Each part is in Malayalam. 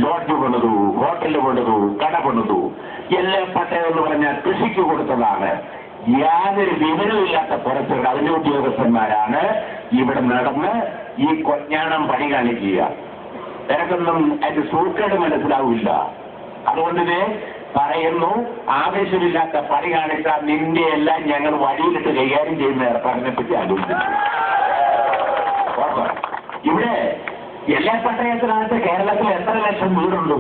ലോഡ്ജ് പണിതു, ഹോട്ടൽ പണിതു, കട പണിതു. എല്ലാം പട്ടയം എന്ന് പറഞ്ഞാൽ കൃഷിക്ക് കൊടുത്തതാണ്. യാതൊരു വിവരമില്ലാത്ത കുറച്ച് റവന്യൂ ഉദ്യോഗസ്ഥന്മാരാണ് ഇവിടെ നടന്ന് ഈ കൊഞ്ഞാണം പണി കാണിക്കുക. നിനക്കൊന്നും അതിന്റെ സൂക്കേട് മനസ്സിലാവില്ല. അതുകൊണ്ട് പറയുന്നു, ആവശ്യമില്ലാത്ത പണി കാണിച്ചാൽ നിന്റെ എല്ലാം ഞങ്ങൾ വഴിയിലിട്ട് കൈകാര്യം ചെയ്യുന്ന ഏർപ്പാടിനെ പറ്റി ആലോചിക്കുന്നു. ഇവിടെ എല്ലാ പട്ടയത്തിനകത്ത് കേരളത്തിൽ എത്ര ലക്ഷം വീടുണ്ട്?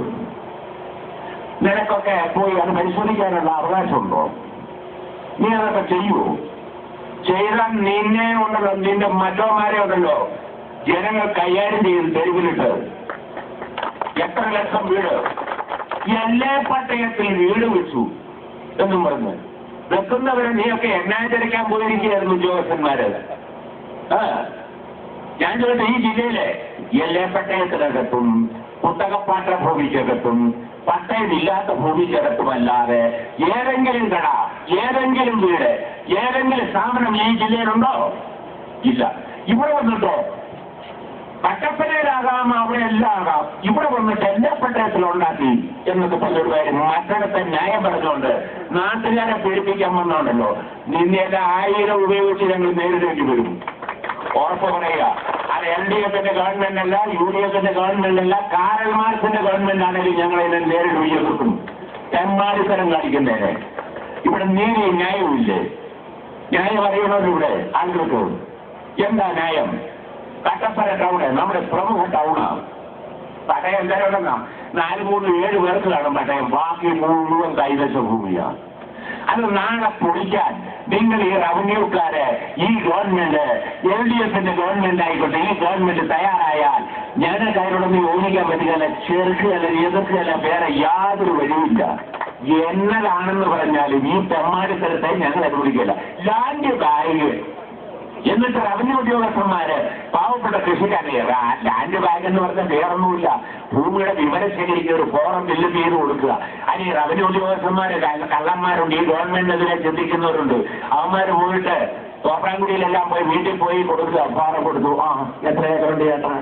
നിനക്കൊക്കെ പോയി അത് പരിശോധിക്കാനുള്ള അവകാശമുണ്ടോ? നീ അതൊക്കെ ചെയ്യുമോ? ചെയ്താൽ നിന്നെ ഉണ്ടല്ലോ, നിന്റെ മറ്റോമാരെ ഉണ്ടല്ലോ ജനങ്ങൾ കൈകാര്യം ചെയ്ത് തെരുവിലിട്ട് എത്ര ലക്ഷം വീട് എല്ലാ പട്ടയത്തിൽ വീട് വെച്ചു എന്നും പറഞ്ഞു വെക്കുന്നവരെ നീയൊക്കെ എണ്ണാചരിക്കാൻ പോയിരിക്കുകയായിരുന്നു ഉദ്യോഗസ്ഥന്മാര്. ഞാൻ ചോദിച്ചു, ഈ ജില്ലയിലെ എല്ലാ പട്ടയത്തിനകത്തും പുസ്തകപ്പാട്ട ഭൂമിക്കകത്തും പട്ടയമില്ലാത്ത ഭൂമിക്കകത്തുമല്ലാതെ ഏതെങ്കിലും കട, ഏതെങ്കിലും വീട്, ഏതെങ്കിലും സ്ഥാപനം ഈ ജില്ലയിലുണ്ടോ? ഇല്ല. ഇവിടെ വന്നിട്ടോ കട്ടപ്പനയിലാകാം, അവിടെ എല്ലാം ആകാം. ഇവിടെ വന്നിട്ട് എല്ലാ പട്ടയത്തിലുണ്ടാക്കി എന്നൊക്കെ പറഞ്ഞൊരു കാര്യം മറ്റിടത്തെ ന്യായം പറഞ്ഞുകൊണ്ട് നാട്ടുകാരെ പേടിപ്പിക്കാൻ വന്നോണ്ടല്ലോ, നിന്നെല്ലാം 1000 ഉപയോഗിച്ച് ഞങ്ങൾ നേരിടേണ്ടി വരും. ഉറപ്പ് പറയുക. അത് LDFന്റെ ഗവൺമെന്റ് അല്ല, UDFന്റെ ഗവൺമെന്റ് അല്ല, കാരൽ മാർക്സിന്റെ ഗവൺമെന്റ് ആണെങ്കിൽ ഞങ്ങൾ ഇതിനെ നേരിടുകയും കിട്ടും. തെമ്മാടിത്തരം കാണിക്കുന്നതിന് ഇവിടെ നീതി ന്യായവുമില്ലേ? ന്യായം അറിയണമല്ലോ ഇവിടെ ആളുകൾക്ക്. എന്താ ന്യായം? കട്ടപ്പന ടൗണ് നമ്മുടെ പ്രമുഖ ടൗണാണ്. പട്ടയം എന്തായാലും ഉണ്ടെന്നാ 4, 3, 7 പേർക്ക് കാണും പട്ടയം. ബാക്കി മുഴുവൻ കൈവശ ഭൂമിയാണ്. അത് നാളെ പൊളിക്കാൻ നിങ്ങൾ ഈ റവന്യൂക്കാര്, ഈ ഗവൺമെന്റ്, LDFന്റെ ഗവൺമെന്റ് ആയിക്കോട്ടെ, ഈ ഗവൺമെന്റ് തയ്യാറായാൽ ഞങ്ങൾക്ക് അതിനോടൊന്നും യോജിക്കാൻ പറ്റുകയല്ല, ചെറുക്കുകയല്ല, എതിർക്കുകയല്ല, വേറെ യാതൊരു വഴിയില്ല. എന്നതാണെന്ന് പറഞ്ഞാലും ഈ തെമ്മാടിത്തരത്തെ ഞങ്ങൾ അനുവദിക്കില്ല. ലാൻഡ് ബാഗ് എന്നിട്ട് റവന്യൂ ഉദ്യോഗസ്ഥന്മാര് പാവപ്പെട്ട കൃഷിക്കാരെ ലാൻഡ് ബാഗ് എന്ന് പറഞ്ഞാൽ വേറൊന്നുമില്ല, ഭൂമിയുടെ വിവരം ശേഖരിക്കുക, ഒരു ഫോറം ബില്ല് ചെയ്ത് കൊടുക്കുക. അതിന് റവന്യൂ ഉദ്യോഗസ്ഥന്മാര് കള്ളന്മാരുണ്ട്, ഈ ഗവൺമെന്റിനെതിരെ ചിന്തിക്കുന്നവരുണ്ട്. അവന്മാര് പോയിട്ട് തോപ്രാംകുടിയിലെല്ലാം പോയി വീട്ടിൽ പോയി കൊടുക്കുക, ഫോറം കൊടുത്തു. എത്ര ഏക്കറുണ്ട് ചേട്ടാ?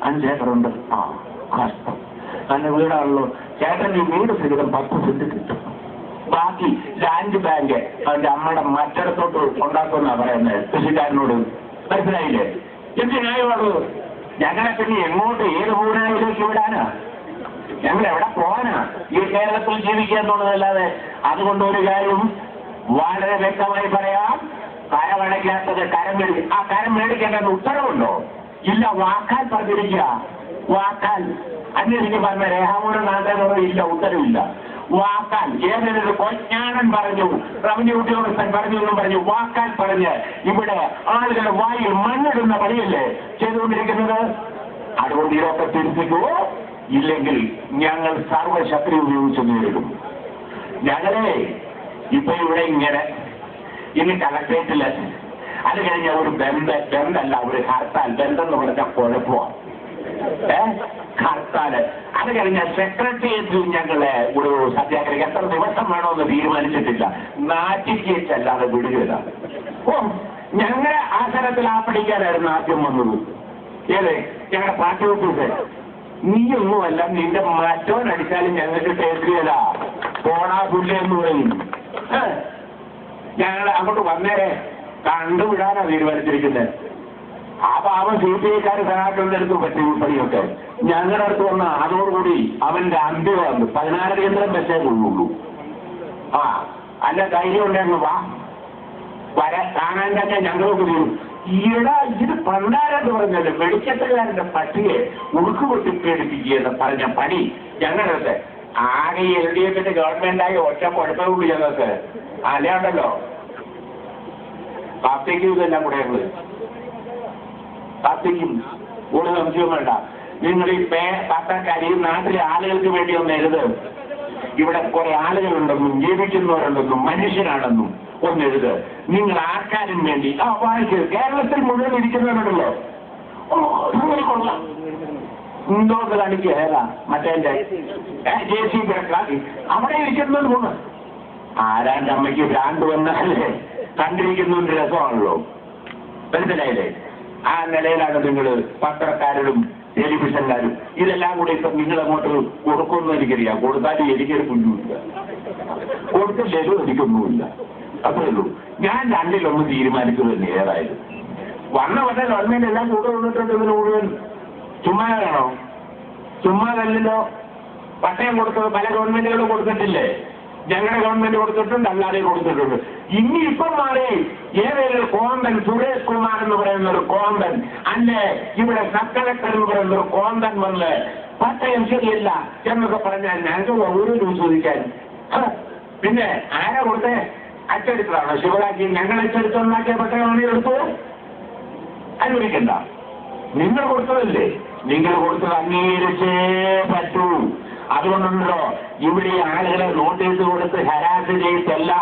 5 ഏക്കറുണ്ട്. കഷ്ടം, നല്ല വീടാണല്ലോ ചേട്ടൻ, ഈ വീട് സഹിതം 10 സെന്റ് കിട്ടും. ബാക്കി ലാൻഡ് ബാങ്ക് അവന്റെ അമ്മയുടെ മറ്റിടത്തോട്ട് ഉണ്ടാക്കുമെന്നാ പറയുന്നത് കൃഷിക്കാരനോട്. മനസ്സിലായില്ലേ? എന്ത് ന്യായമാണ്? ഞങ്ങളെ പിന്നെ എങ്ങോട്ട്, ഏത് ഭൂമിയിലേക്ക് വിടാനാ? ഞങ്ങൾ എവിടെ പോകാനാ? ഈ കേരളത്തിൽ ജീവിക്കുക എന്നുള്ളതല്ലാതെ. അതുകൊണ്ട് ഒരു കാര്യം വളരെ വ്യക്തമായി പറയാം, കരമടയ്ക്കാത്തത് കരം മേടിക്കും. ആ കരം മേടിക്കേണ്ടത് ഉത്തരവുണ്ടോ? ഇല്ല. വാക്കാൽ പറഞ്ഞിരിക്കുക, വാക്കാൽ. അന്വേഷിച്ച് പറഞ്ഞ രേഖാമൂലം നാട്ടുകാരോട് ഇല്ല, ഉത്തരവില്ല. വാക്കാൽ ഏതൊരു കൊഞ്ഞാണൻ പറഞ്ഞു, റവന്യൂ ഉദ്യോഗസ്ഥൻ പറഞ്ഞു എന്നും പറഞ്ഞു, വാക്കാൽ പറഞ്ഞ് ഇവിടെ ആളുകളുടെ വായിൽ മണ്ണിടുന്ന പണിയല്ലേ ചെയ്തുകൊണ്ടിരിക്കുന്നത്. അതുകൊണ്ട് ഇതൊക്കെ തിരിപ്പിക്കുവോ? ഇല്ലെങ്കിൽ ഞങ്ങൾ സർവശക്തി ഉപയോഗിച്ച് നേരിടും. ഞങ്ങളെ ഇപ്പൊ ഇവിടെ ഇങ്ങനെ ഇനി കളക്ടറേറ്റില് അത് കഴിഞ്ഞ ഒരു ബന്ധല്ല, ഒരു ഹർത്താൽ. ബന്ധം എന്ന് പറഞ്ഞാൽ കുഴപ്പമാണ്. ഹർത്താല് അത് കഴിഞ്ഞ സെക്രട്ടേറിയറ്റിൽ ഞങ്ങള് ഒരു സത്യാഗ്രഹം എത്ര ദിവസം വേണമെന്ന് തീരുമാനിച്ചിട്ടില്ല. നാറ്റിക്കേച്ചല്ലാതെ വിടുകയില്ല. ഞങ്ങളെ ആ തരത്തിൽ ആപ്പടിക്കാനായിരുന്നു ആദ്യം വന്നത്. ഏത് ഞങ്ങളുടെ പാർട്ടി ഓഫീസ്. നീയൊന്നുമല്ല, നിന്റെ മറ്റോൻ അടിച്ചാലും ഞങ്ങൾക്ക് കേന്ദ്രീയത പോണാ പുല്ല് എന്ന് പറയും. ഞങ്ങൾ അങ്ങോട്ട് വന്നേരെ കണ്ടുവിടാനാ തീരുമാനിച്ചിരിക്കുന്നത്. ആ പാവം CPIക്കാർ സഹാക്കളുടെ അടുത്ത് പറ്റി പണിയൊക്കെ ഞങ്ങളുടെ അടുത്ത് വന്ന അതോടുകൂടി അവന്റെ അന്ത്യം വന്നു. 16 കേന്ദ്രം വെച്ചേ കൊള്ളുള്ളൂ. അല്ല ധൈര്യം ഉണ്ടായിരുന്നു, വാ കാണാൻ തന്നെ ഞങ്ങൾക്ക് തീരും. ഈടാ ഇത് പണ്ടാരെന്ന് പറഞ്ഞല്ലോ, വെളിച്ചത്തുകാരന്റെ പട്ടിയെ ഉടുക്ക് പൊട്ടി പേടിപ്പിക്കുകയെന്ന് പറഞ്ഞ പണി ഞങ്ങളുടെ ആകെ LDFന്റെ ഗവൺമെന്റായി ഒറ്റ കുഴപ്പമുള്ളൂ ഞങ്ങൾക്ക്. അല്ലയുണ്ടല്ലോ പാർട്ടിക്കും ഇതെല്ലാം കൂടെ ഞങ്ങള് പാർട്ടിക്കും ഒരു സംശയവും വേണ്ട. നിങ്ങൾ ഈ പാർട്ടിക്കാർ ഈ നാട്ടിലെ ആളുകൾക്ക് വേണ്ടി ഒന്ന് എഴുത്. ഇവിടെ കുറെ ആളുകളുണ്ടെന്നും ജീവിക്കുന്നവരുണ്ടെന്നും മനുഷ്യനാണെന്നും ഒന്നെഴുത്. നിങ്ങൾ ആർക്കാരും വേണ്ടി വായിച്ച് കേരളത്തിൽ മുഴുവൻ ഇരിക്കുന്നവരുണ്ടല്ലോ. കൊള്ളാം, എന്തോന്ന് കാണിക്കുക മറ്റേ JCB അവിടെ ഇരിക്കുന്നത് കൊണ്ട് ആരാന്റെ അമ്മയ്ക്ക് ഭ്രാന്ത് വന്നാലേ കണ്ടിരിക്കുന്നതിന്റെ രസമാണല്ലോ. മനസ്സിലായില്ലേ? ആ നിലയിലാണ് നിങ്ങൾ പത്രക്കാരോടും ടെലിവിഷൻകാരും ഇതെല്ലാം കൂടി ഇപ്പൊ നിങ്ങളങ്ങോട്ട് കൊടുക്കുമെന്ന് എനിക്കറിയാം. കൊടുത്താലും എനിക്കൊരു പുല്ലുമില്ല, കൊടുത്തില്ലേലും എനിക്കൊന്നുമില്ല. അത്രേ ഉള്ളൂ. ഞാൻ രണ്ടിലൊന്ന് തീരുമാനിച്ചു തന്നെ. ഏതായാലും വന്ന ഗവൺമെന്റ് എല്ലാം കൂടെ വന്നിട്ടുണ്ട്. ഇതിന് മുഴുവൻ ചുമ്മാതാണോ? ചുമ്മാതല്ലല്ലോ. പട്ടയം കൊടുത്തത് പല ഗവൺമെന്റുകളും കൊടുത്തിട്ടില്ലേ? ഞങ്ങളുടെ ഗവൺമെന്റ് കൊടുത്തിട്ടുണ്ട്, അല്ലാതെ കൊടുത്തിട്ടുണ്ട്. ഇനി ഇപ്പം മാറി ഏതെങ്കിലും കോന്തൻ, സുരേഷ് കുമാർ എന്ന് പറയുന്ന ഒരു കോന്തൻ, അല്ലെ ഇവിടെ സബ് കളക്ടർ എന്ന് പറയുന്ന ഒരു കോന്തൻ വന്ന് പട്ടയം ശരിയല്ല എന്നൊക്കെ പറഞ്ഞാൽ ഞങ്ങൾക്ക് ഒരു രൂപ ചോദിക്കാൻ. പിന്നെ ആരാ കൊടുത്തേ? അച്ചടിച്ചതാണോ ശിവരാജി? ഞങ്ങൾ അച്ചടിച്ചുണ്ടാക്കിയ പട്ടയമാണ് എടുത്തത്. അനുവദിക്കണ്ട. നിങ്ങൾ കൊടുത്തതല്ലേ? നിങ്ങൾ കൊടുത്തത് അംഗീകരിച്ചേ പറ്റൂ. അതുകൊണ്ടുണ്ടല്ലോ ഇവിടെ ആളുകളെ നോട്ടീസ് കൊടുത്ത് ഹരാസ് ചെയ്തല്ല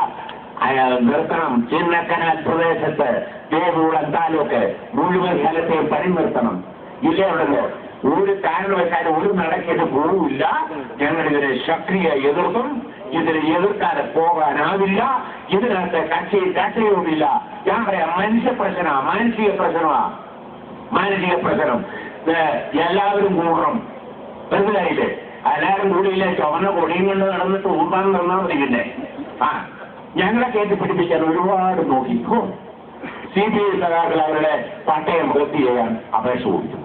നിർത്തണം. ചിന്നക്കനാൽ പ്രദേശത്ത് ദേവൂളം താലൂക്ക് മുഴുവൻ സ്ഥലത്തെയും പണി നിർത്തണം. ഇല്ലേ ഉണ്ടല്ലോ. ഒരു കാരണവശാലും ഒരു നടക്കിട്ട് പോവില്ല. ഞങ്ങളിതിനെ ശക്തിയെ എതിർക്കും. ഇതിനെ എതിർക്കാതെ പോകാനാവില്ല. ഇതിനകത്ത് കക്ഷിയുമില്ല. ഞാൻ പറയാം, മനുഷ്യ പ്രശ്നമാണ്, മാനസിക പ്രശ്നമാണ്. മാനസിക പ്രശ്നം എല്ലാവരും കൂടണം. മനസ്സിലായില്ലേ? എല്ലാവരും കൂടിയില്ലേ? ചുവന്ന കൊടിയും കൊണ്ട് നടന്നിട്ട് ഊർത്താൻ തന്നാൽ മതി. പിന്നെ ഞങ്ങളെ കയറ്റിപ്പിടിപ്പിക്കാൻ ഒരുപാട് നോക്കിക്കോ. CBI സഖാക്കൾ അവരുടെ പട്ടയം റദ്ദ് ചെയ്യാൻ അപേക്ഷ കൊടുത്തു.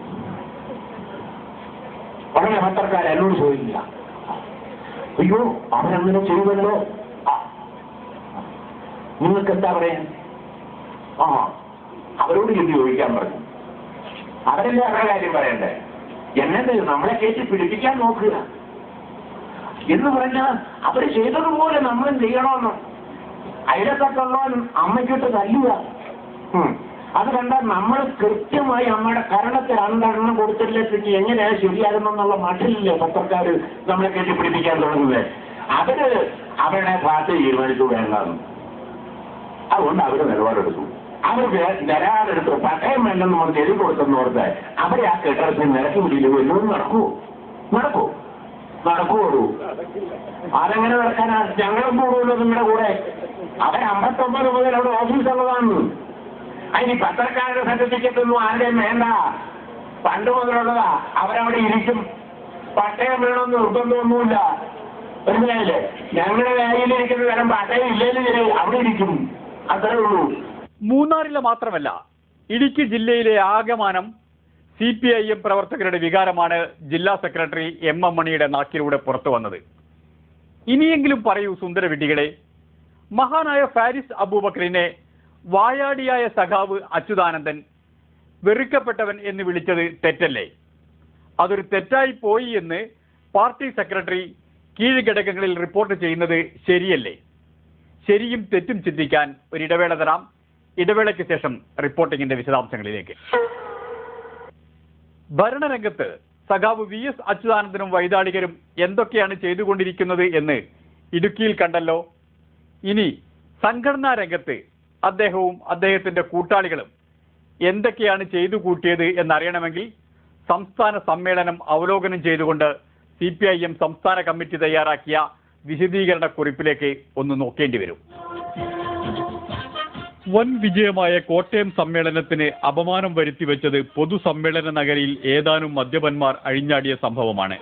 വളരെ പത്രക്കാർ എന്നോട് ചോദിക്കില്ല, അയ്യോ അവരങ്ങനെ ചെയ്യുമല്ലോ, നിങ്ങൾക്ക് എന്താ പറയാൻ? അവരോട് ഇത് ചോദിക്കാൻ പറഞ്ഞു. അവരല്ലേ അവരുടെ കാര്യം പറയണ്ടേ? എന്നത് നമ്മളെ കയറ്റി പിടിപ്പിക്കാൻ നോക്കുക എന്ന് പറഞ്ഞാൽ അവര് ചെയ്തതുപോലെ നമ്മളും ചെയ്യണമെന്ന്. അയലത്തട്ടുള്ളവൻ അമ്മയ്ക്കിട്ട് തല്ലുക. അത് കണ്ടാൽ നമ്മൾ കൃത്യമായി അമ്മയുടെ കരണത്തെ രണ്ടെണ്ണം കൊടുത്തില്ലെങ്കിൽ എങ്ങനെയാണ് ശരിയാകുന്നെന്നുള്ള മട്ടിലില്ലേ പത്രക്കാർ നമ്മളെ കെട്ടിപ്പിടിപ്പിക്കാൻ തുടങ്ങുന്നത്. അവര് അവരുടെ പാർട്ടി തീരുമാനിച്ചു വേണ്ടെന്ന്. അതുകൊണ്ട് അവര് നിലപാടെടുത്തു. അവർക്ക് നിരാടെടുത്തു. പട്ടയം വേണ്ടെന്ന് നമ്മൾ എഴുതി കൊടുത്തെന്നോർത്ത് അവരെ ആ കെട്ടിടത്തിൽ നിരക്കി വിടിയില്ല. എല്ലാം നടക്കുള്ളൂ. അതെങ്ങനെ നടക്കാനാ? ഞങ്ങളും കൂടുമല്ലോ നിങ്ങളുടെ കൂടെ. അവർ 59 മുതൽ അവിടെ ഓഫീസുള്ളതാണ്. അതിന് പത്രക്കാരുടെ സർട്ടിഫിക്കറ്റ് ഒന്നും ആരുടെയും വേണ്ട. പണ്ട് മുതലുള്ളതാ. അവരവിടെ ഇരിക്കും. പട്ടയം വേണമെന്ന് നിർബന്ധമൊന്നുമില്ല. മനസ്സിലായില്ലേ? ഞങ്ങളുടെ കയ്യിലിരിക്കുന്ന തരം പട്ടയം ഇല്ലെങ്കിൽ അവിടെ ഇരിക്കും. അത്രേ ഉള്ളൂ. മൂന്നാറിലെ മാത്രമല്ല, ഇടുക്കി ജില്ലയിലെ ആകമാനം CPIM പ്രവർത്തകരുടെ വികാരമാണ് ജില്ലാ സെക്രട്ടറി MM മണിയുടെ നാക്കിലൂടെ പുറത്തു വന്നത്. ഇനിയെങ്കിലും പറയൂ സുന്ദരവിഡ്ഢികളെ, മഹാനായ ഫാരിസ് അബൂബക്കറിനെ വായാടിയായ സഖാവ് അച്യുതാനന്ദൻ വെറുക്കപ്പെട്ടവൻ എന്ന് വിളിച്ചത് തെറ്റല്ലേ? അതൊരു തെറ്റായി പോയി എന്ന് പാർട്ടി സെക്രട്ടറി കീഴ്ഘടകങ്ങളിൽ റിപ്പോർട്ട് ചെയ്യുന്നത് ശരിയല്ലേ? ശരിയും തെറ്റും ചിന്തിക്കാൻ ഒരിടവേള തരാം. ഇടവേളയ്ക്ക് ശേഷം റിപ്പോർട്ടിങ്ങിന്റെ വിശദാംശങ്ങളിലേക്ക്. ഭരണരംഗത്ത് സഖാവ് VS അച്യുതാനന്ദനും വൈതാളികരും എന്തൊക്കെയാണ് ചെയ്തുകൊണ്ടിരിക്കുന്നത് എന്ന് ഇടുക്കിയിൽ കണ്ടല്ലോ. ഇനി സംഘടനാ രംഗത്ത് അദ്ദേഹവും അദ്ദേഹത്തിന്റെ കൂട്ടാളികളും എന്തൊക്കെയാണ് ചെയ്തു കൂട്ടിയത് എന്നറിയണമെങ്കിൽ സംസ്ഥാന സമ്മേളനം അവലോകനം ചെയ്തുകൊണ്ട് CPIM സംസ്ഥാന കമ്മിറ്റി തയ്യാറാക്കിയ വിശദീകരണ കുറിപ്പിലേക്ക് ഒന്ന് നോക്കേണ്ടി വരും. വൻ വിജയമായ കോട്ടയം സമ്മേളനത്തിന് അപമാനം വരുത്തിവെച്ചത് പൊതുസമ്മേളന നഗരിയിൽ ഏതാനും മദ്യപന്മാർ അഴിഞ്ഞാടിയ സംഭവമാണ്.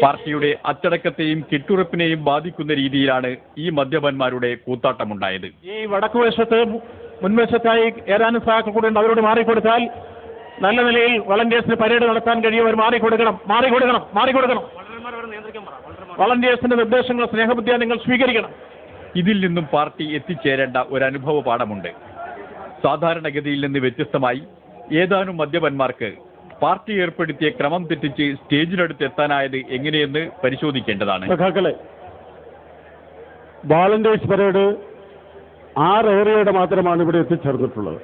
പാർട്ടിയുടെ അച്ചടക്കത്തെയും കെട്ടുറപ്പിനെയും ബാധിക്കുന്ന രീതിയിലാണ് ഈ മദ്യപന്മാരുടെ കൂത്താട്ടമുണ്ടായത്. ഈ വടക്കുവശത്ത് മുൻവശത്തായി ഏതാനും സഹാക്കൾ കൂടെ ഉണ്ട്. അവരോട് മാറിക്കൊടുത്താൽ നല്ല നിലയിൽ വളണ്ടിയേഴ്സിന് പരേഡ് നടത്താൻ കഴിയുമവർ മാറിക്കൊടുക്കണം. വളണ്ടിയേഴ്സിന്റെ നിർദ്ദേശങ്ങൾ സ്നേഹബുദ്ധിയാ നിങ്ങൾ സ്വീകരിക്കണം. ഇതിൽ നിന്നും പാർട്ടി എത്തിച്ചേരേണ്ട ഒരു അനുഭവ പാഠമുണ്ട്. സാധാരണഗതിയിൽ നിന്ന് വ്യത്യസ്തമായി ഏതാനും മദ്യപന്മാർക്ക് പാർട്ടി ഏർപ്പെടുത്തിയ ക്രമം തെറ്റിച്ച് സ്റ്റേജിനടുത്ത് എത്താനായത് എങ്ങനെയെന്ന് പരിശോധിക്കേണ്ടതാണ്. സഖാക്കളെ, വാളണ്ടിയേഴ്സ് പരേഡ് 6 ഏരിയയുടെ മാത്രമാണ് ഇവിടെ എത്തിച്ചേർന്നിട്ടുള്ളത്.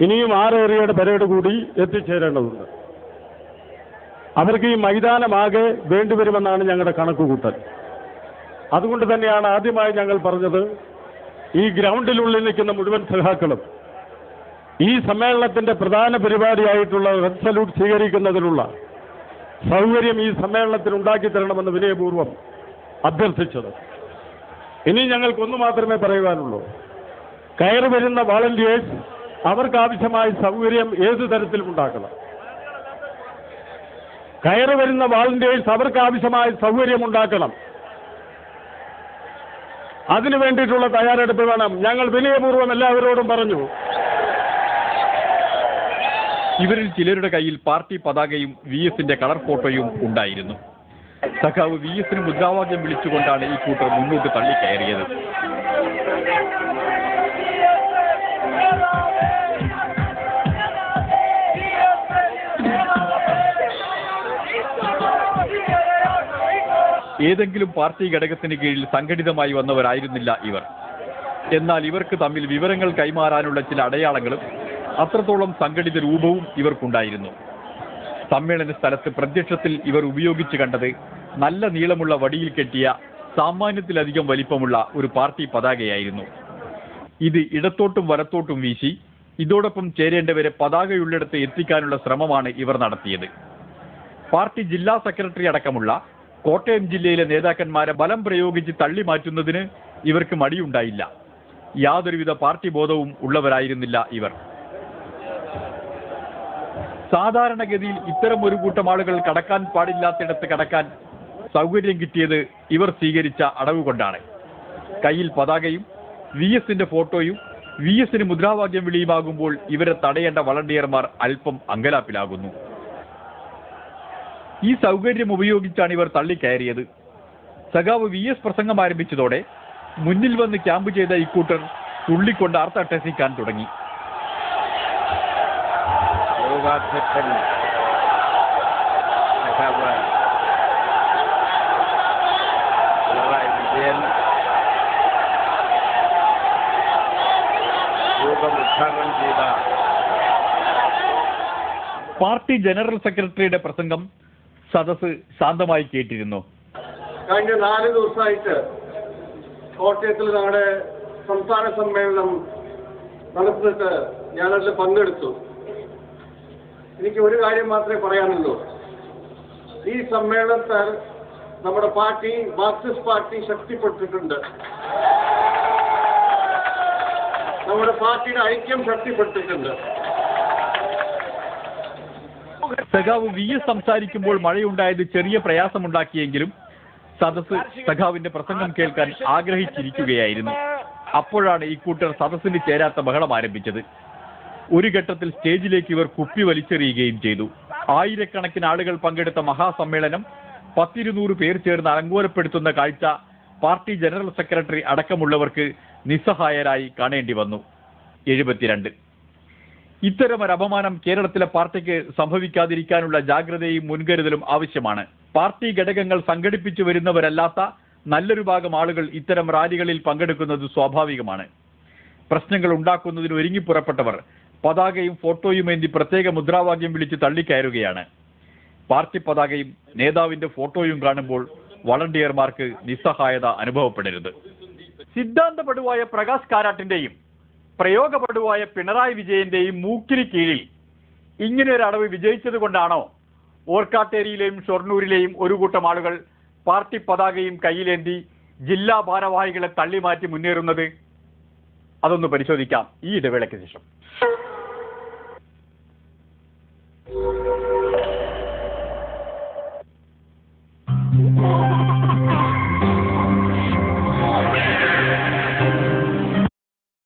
ഇനിയും 6 ഏരിയയുടെ പരേഡ് കൂടി എത്തിച്ചേരേണ്ടതുണ്ട്. അവർക്ക് ഈ മൈതാനമാകെ വേണ്ടിവരുമെന്നാണ് ഞങ്ങളുടെ കണക്കുകൂട്ടൽ. അതുകൊണ്ട് തന്നെയാണ് ആദ്യമായി ഞങ്ങൾ പറഞ്ഞത്, ഈ ഗ്രൗണ്ടിനുള്ളിൽ നിൽക്കുന്ന മുഴുവൻ സഖാക്കളും ഈ സമ്മേളനത്തിന്റെ പ്രധാന പരിപാടിയായിട്ടുള്ള റെഡ് സല്യൂട്ട് സ്വീകരിക്കുന്നതിനുള്ള സൗകര്യം ഈ സമ്മേളനത്തിൽ ഉണ്ടാക്കി തരണമെന്ന് വിനയപൂർവ്വം അഭ്യർത്ഥിച്ചത്. ഇനി ഞങ്ങൾക്കൊന്നു മാത്രമേ പറയുവാനുള്ളൂ. കയറി വരുന്ന വോളണ്ടിയേഴ്സ് അവർക്കാവശ്യമായ സൗകര്യം ഏതു തരത്തിലും ഉണ്ടാക്കണം. കയറി വരുന്ന വോളണ്ടിയേഴ്സ് അവർക്കാവശ്യമായ സൗകര്യം ഉണ്ടാക്കണം. അതിനു വേണ്ടിയിട്ടുള്ള തയ്യാറെടുപ്പ് വേണം. ഞങ്ങൾ വിനയപൂർവ്വം എല്ലാവരോടും പറഞ്ഞു. ഇവരിൽ ചിലരുടെ കയ്യിൽ പാർട്ടി പതാകയും VS-ന്റെ കളർ ഫോട്ടോയും ഉണ്ടായിരുന്നു. സഖാവ് VS-ന് മുദ്രാവാക്യം വിളിച്ചുകൊണ്ടാണ് ഈ കൂട്ടർ മുന്നോട്ട് തള്ളിക്കയറിയത്. ഏതെങ്കിലും പാർട്ടി ഘടകത്തിന് കീഴിൽ സംഘടിതമായി വന്നവരായിരുന്നില്ല ഇവർ. എന്നാൽ ഇവർക്ക് തമ്മിൽ വിവരങ്ങൾ കൈമാറാനുള്ള ചില അടയാളങ്ങളും അത്രത്തോളം സംഘടിത രൂപവും ഇവർക്കുണ്ടായിരുന്നു. സമ്മേളന സ്ഥലത്ത് പ്രത്യക്ഷത്തിൽ ഇവർ ഉപയോഗിച്ചു കണ്ടത് നല്ല നീളമുള്ള വടിയിൽ കെട്ടിയ സാമാന്യത്തിലധികം വലിപ്പമുള്ള ഒരു പാർട്ടി പതാകയായിരുന്നു. ഇത് ഇടത്തോട്ടും വലത്തോട്ടും വീശി ഇതോടൊപ്പം ചേരേണ്ടവരെ പതാകയുള്ളിടത്ത് എത്തിക്കാനുള്ള ശ്രമമാണ് ഇവർ നടത്തിയത്. പാർട്ടി ജില്ലാ സെക്രട്ടറി അടക്കമുള്ള കോട്ടയം ജില്ലയിലെ നേതാക്കന്മാരെ ബലം പ്രയോഗിച്ച് തള്ളി മാറ്റുന്നതിന് ഇവർക്ക് മടിയുണ്ടായില്ല. യാതൊരുവിധ പാർട്ടി ബോധവും ഉള്ളവരായിരുന്നില്ല ഇവർ. സാധാരണഗതിയിൽ ഇത്തരം ഒരു കൂട്ടം ആളുകൾ കടക്കാൻ പാടില്ലാത്തിടത്ത് കടക്കാൻ സൗകര്യം കിട്ടിയത് ഇവർ സ്വീകരിച്ച അടവ് കൊണ്ടാണ്. കയ്യിൽ പതാകയും VS-ന്റെ ഫോട്ടോയും VS-ന് മുദ്രാവാക്യം വിളിയുമാകുമ്പോൾ ഇവരെ തടയേണ്ട വളണ്ടിയർമാർ അല്പം അങ്കലാപ്പിലാകുന്നു. ഈ സൗകര്യം ഉപയോഗിച്ചാണ് ഇവർ തള്ളിക്കയറിയത്. സഖാവ് VS പ്രസംഗം ആരംഭിച്ചതോടെ മുന്നിൽ വന്ന് ക്യാമ്പ് ചെയ്ത ഇക്കൂട്ടർ തുള്ളിക്കൊണ്ട് ആർത്തട്ടസിക്കാൻ തുടങ്ങി. പാർട്ടി ജനറൽ സെക്രട്ടറിയുടെ പ്രസംഗം സദസ് ശാന്തമായി കേട്ടിരുന്നു. കഴിഞ്ഞ 4 ദിവസമായിട്ട് കോട്ടയത്തിൽ നമ്മുടെ സംസ്ഥാന സമ്മേളനം നടന്നിട്ട് ഞാനതിൽ പങ്കെടുത്തു. എനിക്ക് ഒരു കാര്യം മാത്രമേ പറയാനുള്ളൂ. ഈ സമ്മേളനത്തിൽ നമ്മുടെ പാർട്ടി, മാർക്സിസ്റ്റ് പാർട്ടി ശക്തിപ്പെട്ടിട്ടുണ്ട്. നമ്മുടെ പാർട്ടിയുടെ ഐക്യം ശക്തിപ്പെട്ടിട്ടുണ്ട്. സഖാവ് VS സംസാരിക്കുമ്പോൾ മഴയുണ്ടായത് ചെറിയ പ്രയാസമുണ്ടാക്കിയെങ്കിലും സദസ് സഖാവിന്റെ പ്രസംഗം കേൾക്കാൻ ആഗ്രഹിച്ചിരിക്കുകയായിരുന്നു. അപ്പോഴാണ് ഇക്കൂട്ടർ സദസ്സിന് ചേരാത്ത ബഹളം ആരംഭിച്ചത്. ഒരു ഘട്ടത്തിൽ സ്റ്റേജിലേക്ക് ഇവർ കുപ്പി വലിച്ചെറിയുകയും ചെയ്തു. ആയിരക്കണക്കിന് ആളുകൾ പങ്കെടുത്ത മഹാസമ്മേളനം 10-200 പേർ ചേർന്ന് അലങ്കോലപ്പെടുത്തുന്ന കാഴ്ച പാർട്ടി ജനറൽ സെക്രട്ടറി അടക്കമുള്ളവർക്ക് നിസ്സഹായരായി കാണേണ്ടി വന്നു. 72. ഇത്തരമൊരു അപമാനം കേരളത്തിലെ പാർട്ടിക്ക് സംഭവിക്കാതിരിക്കാനുള്ള ജാഗ്രതയും മുൻകരുതലും ആവശ്യമാണ്. പാർട്ടി ഘടകങ്ങൾ സംഘടിപ്പിച്ചു വരുന്നവരല്ലാത്ത നല്ലൊരു ഭാഗം ആളുകൾ ഇത്തരം റാലികളിൽ പങ്കെടുക്കുന്നത് സ്വാഭാവികമാണ്. പ്രശ്നങ്ങൾ ഉണ്ടാക്കുന്നതിന് ഒരുങ്ങിപ്പുറപ്പെട്ടവർ പതാകയും ഫോട്ടോയുമേന്തി പ്രത്യേക മുദ്രാവാക്യം വിളിച്ച് തള്ളിക്കയറുകയാണ്. പാർട്ടി പതാകയും നേതാവിന്റെ ഫോട്ടോയും കാണുമ്പോൾ വളണ്ടിയർമാർക്ക് നിസ്സഹായത അനുഭവപ്പെടരുത്. സിദ്ധാന്തപടുവായ പ്രകാശ് കാരാട്ടിന്റെയും പ്രയോഗപടുവായ പിണറായി വിജയന്റെയും മൂക്കിന് കീഴിൽ ഇങ്ങനെയൊരു അടവ് വിജയിച്ചത് കൊണ്ടാണോ ഓർക്കാട്ടേരിയിലെയും ഷൊർണൂരിലെയും ഒരു കൂട്ടം ആളുകൾ പാർട്ടി പതാകയും കയ്യിലേന്തി ജില്ലാ ഭാരവാഹികളെ തള്ളിമാറ്റി മുന്നേറുന്നത്? അതൊന്ന് പരിശോധിക്കാം ഈ ഇടവേളയ്ക്ക് ശേഷം.